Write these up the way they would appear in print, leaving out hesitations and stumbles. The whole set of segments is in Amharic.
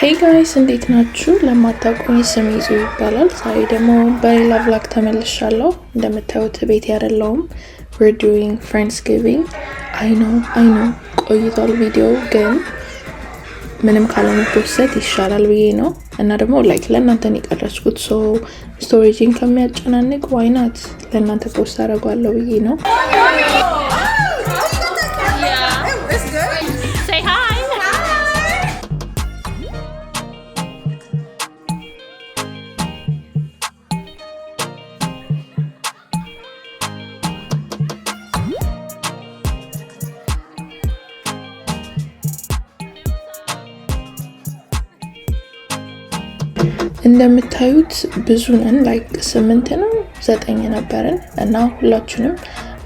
ሄይ ጋይስ እንዴት ናችሁ? ለማታውቁኝ ስም ይዙ ይባላል። ዛሬ ደግሞ በሌላ ቭሎግ ተመልሻለሁ። እንደምታዩት ቤት ያደለውም we're doing Friendsgiving. I know ቆይቷል ቪዲዮ ግን ምንም ካለመፖስት ይሻላል ብዬ ነው እና ደግሞ ላይክ ለእናንተ የቀረጽኩት ሶ ስቶሬጂን ከሚያጨናንቅ why not ለእናንተ ፖስት አደርጋለሁ ብዬ ነው። እንደምታዩት ብዙ ነን ላይክ 8 ነው 9 ነበርን እና ሁላችንም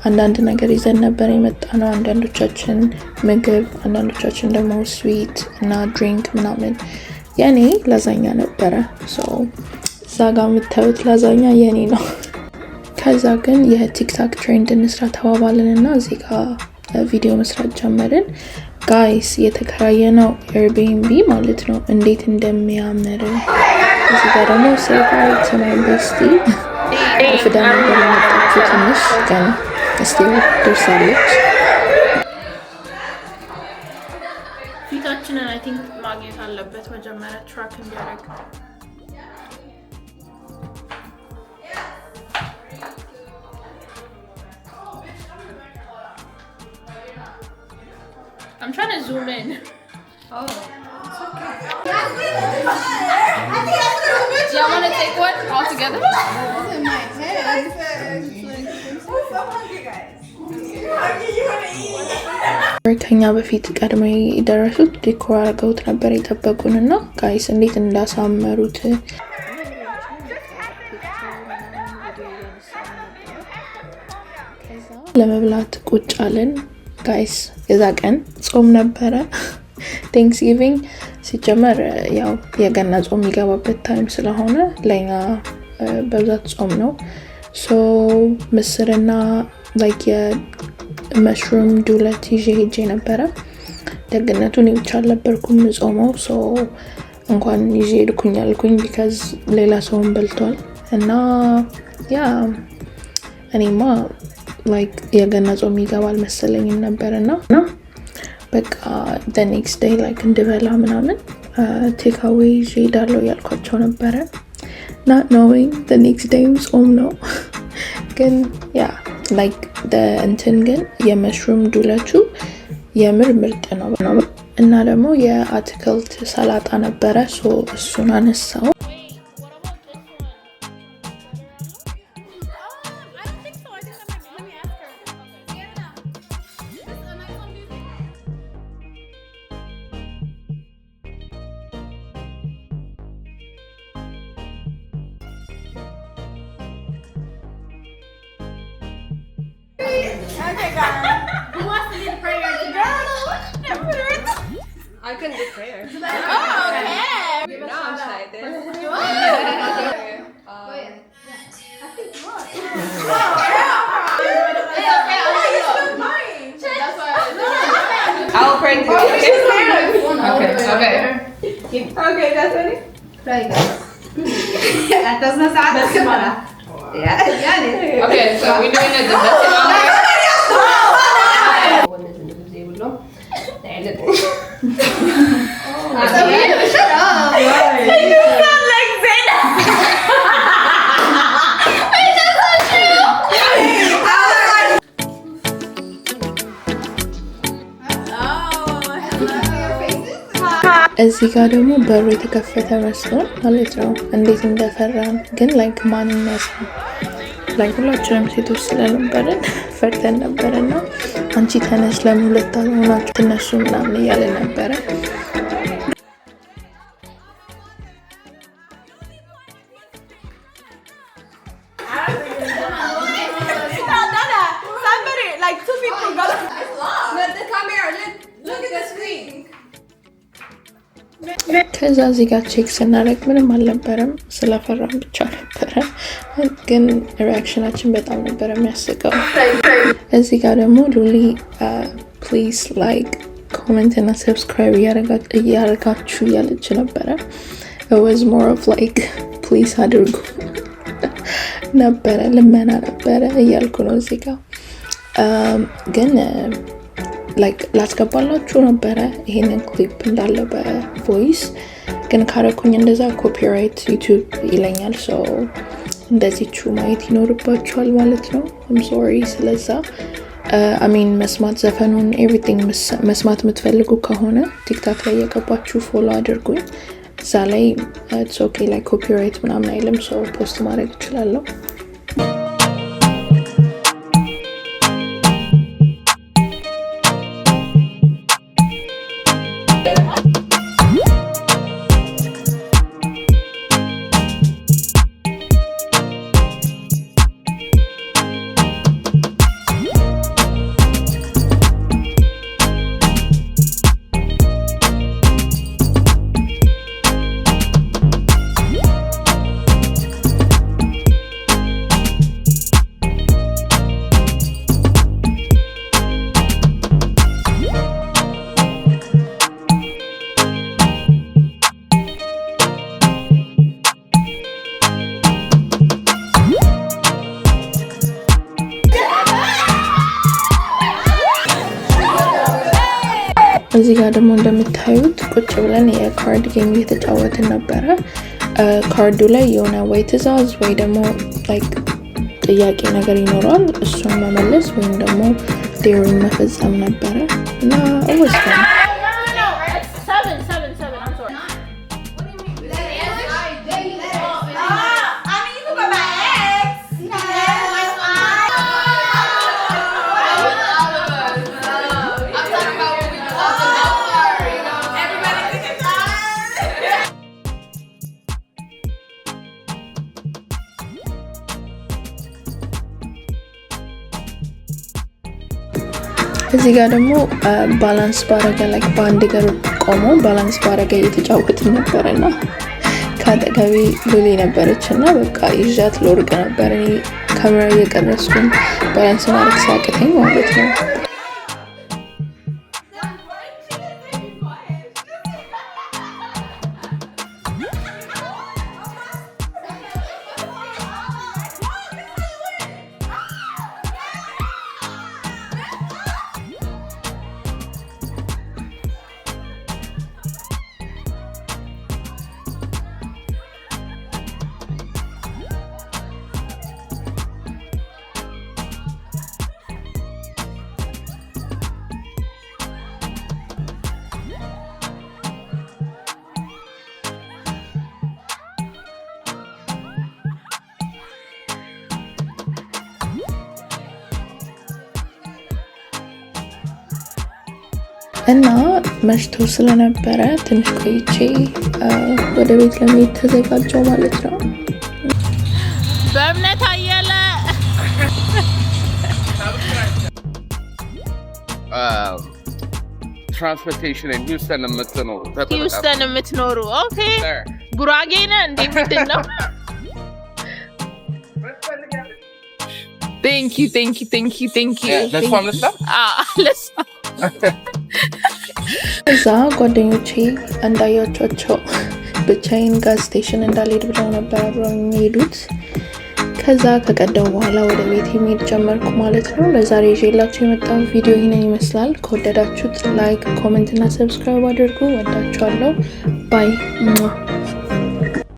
አንዳንድ ነገር ይዘን ነበር የመጣነው። አንዳንዶቻችን ምግብ፣ አንዳንዶቻችን ደግሞ ስዊት እና ድሪንክ ምናምን። የኔ ላዛኛ ነበረ ሶ ዛጋ የምታዩት ላዛኛ የኔ ነው። ከዛ ግን የቲክታክ ትሬንድ እንስራ ተባባልንና እዚህ ጋር ቪዲዮ መስራት ጀመርን። ጋይስ የተከራየ ነው ኤርቢኤንቢ ማለት ነው። እንዴት እንደሚያምር እዚህ ጋር ደግሞ ሴፋይ ሰማይ በስቲ ፍዳ ነበር የመጣችው ትንሽ ግን እስቲል ደርሳለች። ፊታችንን አይ ቲንክ ማግኘት አለበት መጀመሪያ ትራክ እንዲያደርግ። I'm trying to zoom in. Oh, it's okay. Do you want to take one all together? In my head. ከኛ በፊት ቀድሞ የደረሱት ዲኮር አድርገውት ነበር የጠበቁንና ጋይስ እንዴት እንዳሳመሩት ለመብላት ቁጭ አለን። ጋይስ የዛ ቀን ጾም ነበረ ቴንክስጊቪንግ ሲጀመር ያው የገና ጾም የሚገባበት ታይም ስለሆነ ለኛ በብዛት ጾም ነው። ሶ ምስርና ላይክ የመሽሩም ዱለት ይዤ ሄጄ ነበረ። ደግነቱ እኔ ብቻ አልነበርኩም ጾመው ሶ እንኳን ይዤ ሄድኩኝ አልኩኝ ቢካዝ ሌላ ሰውን በልቷል እና ያ እኔማ ላይክ የገና ጾም ይገባል መሰለኝ ነበርና በቃ the next day like እንድበላ ምናምን ቴክ አዌይ ሄዳለሁ ያልኳቸው ነበረ not knowing the next day ጾም ነው ግን ያ like the እንትን ግን የመሽሩም ዱለቱ የምር ምርጥ ነው እና ደግሞ የአትክልት ሰላጣ ነበረ ሶ እሱን አነሳው። Okay, guys. Who wants to lead prayer today? I can do prayer. Oh, okay. Now I'm excited. You are? I think you are. It's okay. That's why I'll pray to you. Okay. Okay, that's ready? Right, guys. That's not sad. Yeah. Okay, so we're doing it the best in Shut up. You sound like Zen. It's not true. እዚህ ጋር ደግሞ በሩ የተከፈተ መስሎን ማለት ነው። እንዴት እንደፈራን ግን ላይክ ማን ይመስል ላይክ ሁላችንም ሴቶች ስለነበርን ፈርተን ነበርና አንቺ ተነስ ለምን ሁለት ሆናችሁ ትነሱ ምናምን እያለ ነበረ። Somebody, like 2 people got Let the camera, look at the screen. ከዛ እዚህ ጋር ቼክ ስናደርግ ምንም አልነበረም ስለፈራን ብቻ ነበረ ግን ሪአክሽናችን በጣም ነበር የሚያስቀው። እዚህ ጋር ደግሞ ሉሊ ፕሊዝ ላይክ ኮሜንት እና ሰብስክራይብ እያረጋችሁ እያለች ነበረ። it was more of like please አድርጉ ነበረ፣ ልመና ነበረ እያልኩ ነው እዚህ ጋር ግን like ላስገባላችሁ ነበረ ይሄንን ክሊፕ እንዳለ በቮይስ ግን ካረኩኝ እንደዛ ኮፒራይት ዩቲዩብ ይለኛል። ሶ እንደዚህቹ ማየት ይኖርባችኋል ማለት ነው። I'm sorry ስለዛ መስማት ዘፈኑን ኤቭሪቲንግ መስማት የምትፈልጉ ከሆነ ቲክታክ ላይ የገባችሁ ፎሎ አድርጉኝ። እዛ ላይ it's okay like ኮፒራይት ምናምን አይልም። ሶ ፖስት ማድረግ እችላለሁ። እዚህ ጋር ደግሞ እንደምታዩት ቁጭ ብለን የካርድ ጌም እየተጫወትን ነበረ። ካርዱ ላይ የሆነ ወይ ትዕዛዝ ወይ ደግሞ ላይክ ጥያቄ ነገር ይኖራል። እሱን መመለስ ወይም ደግሞ ቴዎሪን መፈጸም ነበረ እና ወስደን እዚህ ጋር ደግሞ ባላንስ ባረገ ላይክ በአንድ እግር ቆሞ ባላንስ ባረገ እየተጫወትን ነበርና ከአጠገቤ ሉሊ ነበረችና በቃ ይዣት ልወርቅ ነበር። እኔ ካሜራ እየቀረስኩኝ ባላንስ ማድረግ ሲያቅተኝ ማለት ነው። እና መሽቶ ስለነበረ ትንሽ ቆይቼ ወደ ቤት ለመሄድ ተዘጋጀው ማለት ነው። በእምነት አየለ ትራንስፖርቴሽን in ሂውስተን የምትኖሩ ኦኬ ጉራጌ ነህ እንዴ? ምንድን ነው? Thank you. Let's farm this stuff? Let's እዛ ጓደኞቼ እንዳያቸዋቸው ብቻዬን ጋዝ ስቴሽን እንዳልሄድ ብለው ነበር አብረው የሚሄዱት። ከዛ ከቀደው በኋላ ወደ ቤት መሄድ ጀመርኩ ማለት ነው። ለዛሬ ይዤላችሁ የመጣው ቪዲዮ ይህንን ይመስላል። ከወደዳችሁት ላይክ፣ ኮሜንት እና ሰብስክራይብ አድርጉ። ወዳችኋለሁ። ባይ